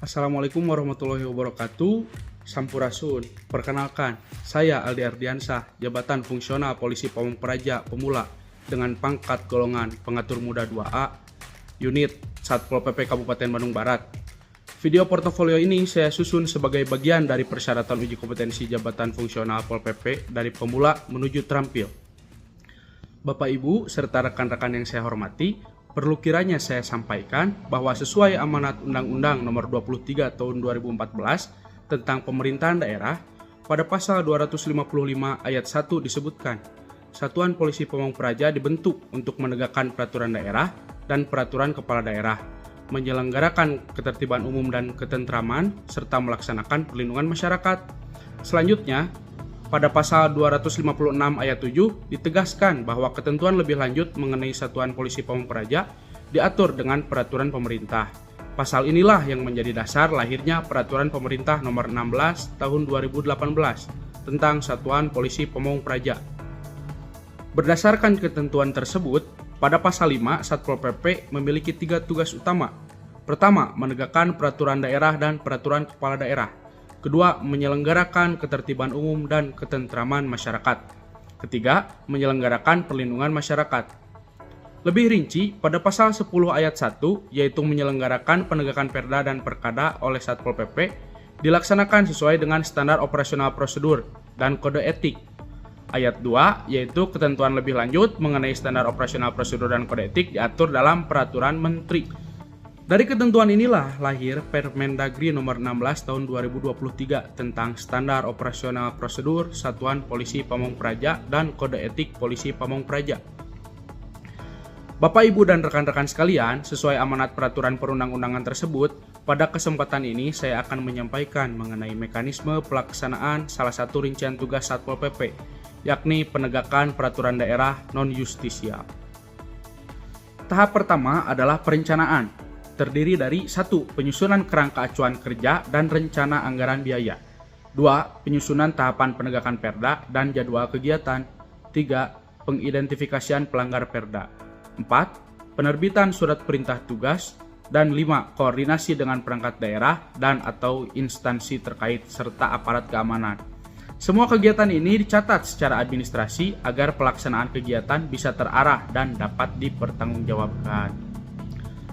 Assalamualaikum warahmatullahi wabarakatuh. Sampurasun. Perkenalkan, saya Aldi Ardiansah, Jabatan Fungsional Polisi Pamong Praja Pemula dengan pangkat golongan pengatur muda 2A, unit Satpol PP Kabupaten Bandung Barat. Video portofolio ini saya susun sebagai bagian dari persyaratan uji kompetensi Jabatan Fungsional Pol PP dari pemula menuju terampil. Bapak Ibu serta rekan-rekan yang saya hormati, perlu kiranya saya sampaikan bahwa sesuai amanat Undang-Undang Nomor 23 Tahun 2014 tentang Pemerintahan Daerah, pada pasal 255 ayat 1 disebutkan, Satuan Polisi Pamong Praja dibentuk untuk menegakkan peraturan daerah dan peraturan kepala daerah, menyelenggarakan ketertiban umum dan ketentraman, serta melaksanakan perlindungan masyarakat. Selanjutnya, pada pasal 256 ayat 7 ditegaskan bahwa ketentuan lebih lanjut mengenai Satuan Polisi Pamong Praja diatur dengan peraturan pemerintah. Pasal inilah yang menjadi dasar lahirnya Peraturan Pemerintah Nomor 16 Tahun 2018 tentang Satuan Polisi Pamong Praja. Berdasarkan ketentuan tersebut, pada pasal 5 Satpol PP memiliki 3 tugas utama. Pertama, menegakkan peraturan daerah dan peraturan kepala daerah. Kedua, menyelenggarakan ketertiban umum dan ketentraman masyarakat. Ketiga, menyelenggarakan perlindungan masyarakat. Lebih rinci, pada pasal 10 ayat 1, yaitu menyelenggarakan penegakan perda dan perkada oleh Satpol PP, dilaksanakan sesuai dengan standar operasional prosedur dan kode etik. Ayat 2, yaitu ketentuan lebih lanjut mengenai standar operasional prosedur dan kode etik diatur dalam peraturan menteri. Dari ketentuan inilah lahir Permendagri Nomor 16 Tahun 2023 tentang Standar Operasional Prosedur Satuan Polisi Pamong Praja dan Kode Etik Polisi Pamong Praja. Bapak, Ibu, dan rekan-rekan sekalian, sesuai amanat peraturan perundang-undangan tersebut, pada kesempatan ini saya akan menyampaikan mengenai mekanisme pelaksanaan salah satu rincian tugas Satpol PP, yakni penegakan peraturan daerah non-justisial. Tahap pertama adalah perencanaan. Terdiri dari 1. Penyusunan kerangka acuan kerja dan rencana anggaran biaya. 2. Penyusunan tahapan penegakan perda dan jadwal kegiatan. 3. Pengidentifikasian pelanggar perda. 4. Penerbitan surat perintah tugas. Dan 5. Koordinasi dengan perangkat daerah dan atau instansi terkait serta aparat keamanan. Semua kegiatan ini dicatat secara administrasi agar pelaksanaan kegiatan bisa terarah dan dapat dipertanggungjawabkan.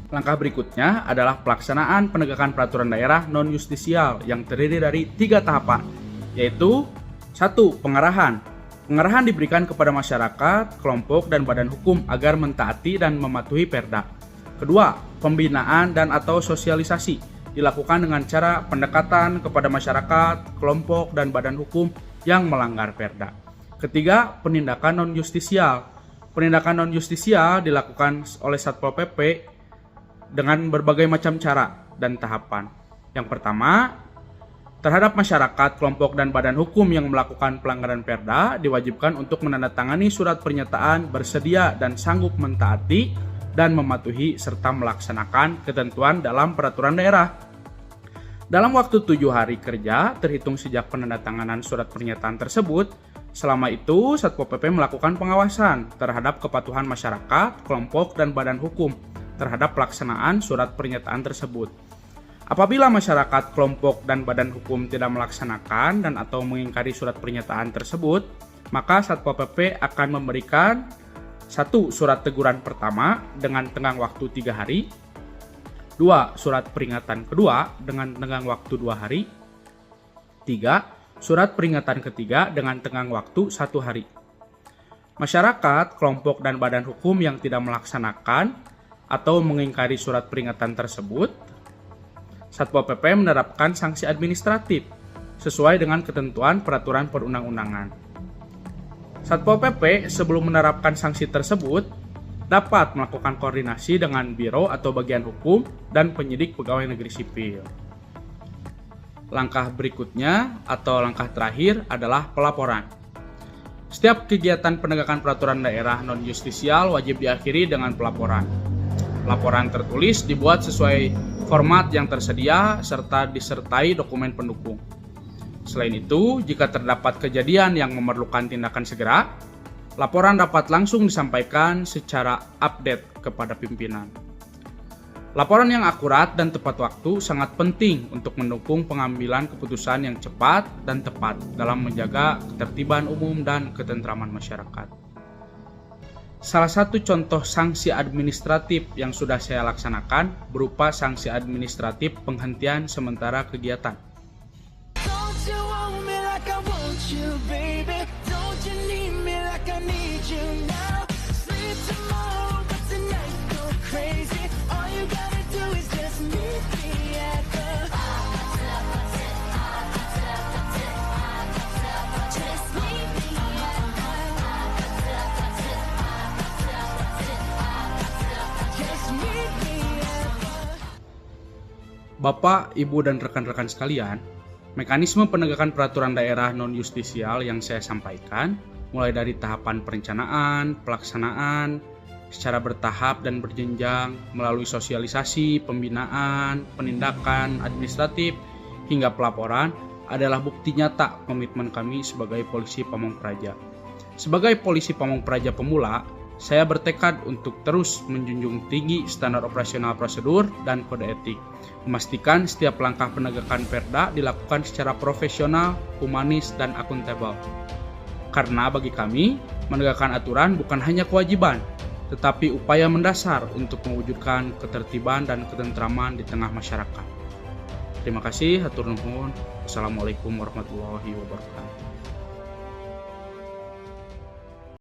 Langkah berikutnya adalah pelaksanaan penegakan peraturan daerah non-justisial yang terdiri dari 3 tahapan, yaitu 1. Pengarahan. Pengarahan diberikan kepada masyarakat, kelompok, dan badan hukum agar mentaati dan mematuhi perda. Kedua, pembinaan dan atau sosialisasi dilakukan dengan cara pendekatan kepada masyarakat, kelompok, dan badan hukum yang melanggar perda. Ketiga, penindakan non-justisial. Penindakan non-justisial dilakukan oleh Satpol PP dengan berbagai macam cara dan tahapan. Yang pertama, terhadap masyarakat, kelompok, dan badan hukum yang melakukan pelanggaran perda diwajibkan untuk menandatangani surat pernyataan bersedia dan sanggup mentaati dan mematuhi serta melaksanakan ketentuan dalam peraturan daerah. Dalam waktu 7 hari kerja terhitung sejak penandatanganan surat pernyataan tersebut, selama itu Satpol PP melakukan pengawasan terhadap kepatuhan masyarakat, kelompok, dan badan hukum terhadap pelaksanaan surat pernyataan tersebut. Apabila masyarakat, kelompok, dan badan hukum tidak melaksanakan dan atau mengingkari surat pernyataan tersebut, maka Satpol PP akan memberikan 1. Surat teguran pertama dengan tenggang waktu 3 hari. 2. Surat peringatan kedua dengan tenggang waktu 2 hari. 3. Surat peringatan ketiga dengan tenggang waktu 1 hari. Masyarakat, kelompok, dan badan hukum yang tidak melaksanakan atau mengingkari surat peringatan tersebut, Satpol PP menerapkan sanksi administratif sesuai dengan ketentuan peraturan perundang-undangan. Satpol PP sebelum menerapkan sanksi tersebut dapat melakukan koordinasi dengan biro atau bagian hukum dan penyidik pegawai negeri sipil. Langkah berikutnya atau langkah terakhir adalah pelaporan. Setiap kegiatan penegakan peraturan daerah non-justisial wajib diakhiri dengan pelaporan. Laporan tertulis dibuat sesuai format yang tersedia serta disertai dokumen pendukung. Selain itu, jika terdapat kejadian yang memerlukan tindakan segera, laporan dapat langsung disampaikan secara update kepada pimpinan. Laporan yang akurat dan tepat waktu sangat penting untuk mendukung pengambilan keputusan yang cepat dan tepat dalam menjaga ketertiban umum dan ketentraman masyarakat. Salah satu contoh sanksi administratif yang sudah saya laksanakan berupa sanksi administratif penghentian sementara kegiatan. Bapak, Ibu, dan rekan-rekan sekalian, mekanisme penegakan peraturan daerah non-justisial yang saya sampaikan, mulai dari tahapan perencanaan, pelaksanaan, secara bertahap dan berjenjang, melalui sosialisasi, pembinaan, penindakan administratif, hingga pelaporan, adalah bukti nyata komitmen kami sebagai polisi Pamong Praja. Sebagai polisi Pamong Praja pemula, saya bertekad untuk terus menjunjung tinggi standar operasional prosedur dan kode etik, memastikan setiap langkah penegakan Perda dilakukan secara profesional, humanis, dan akuntabel. Karena bagi kami, menegakkan aturan bukan hanya kewajiban, tetapi upaya mendasar untuk mewujudkan ketertiban dan ketentraman di tengah masyarakat. Terima kasih, hatur nuhun. Assalamualaikum warahmatullahi wabarakatuh.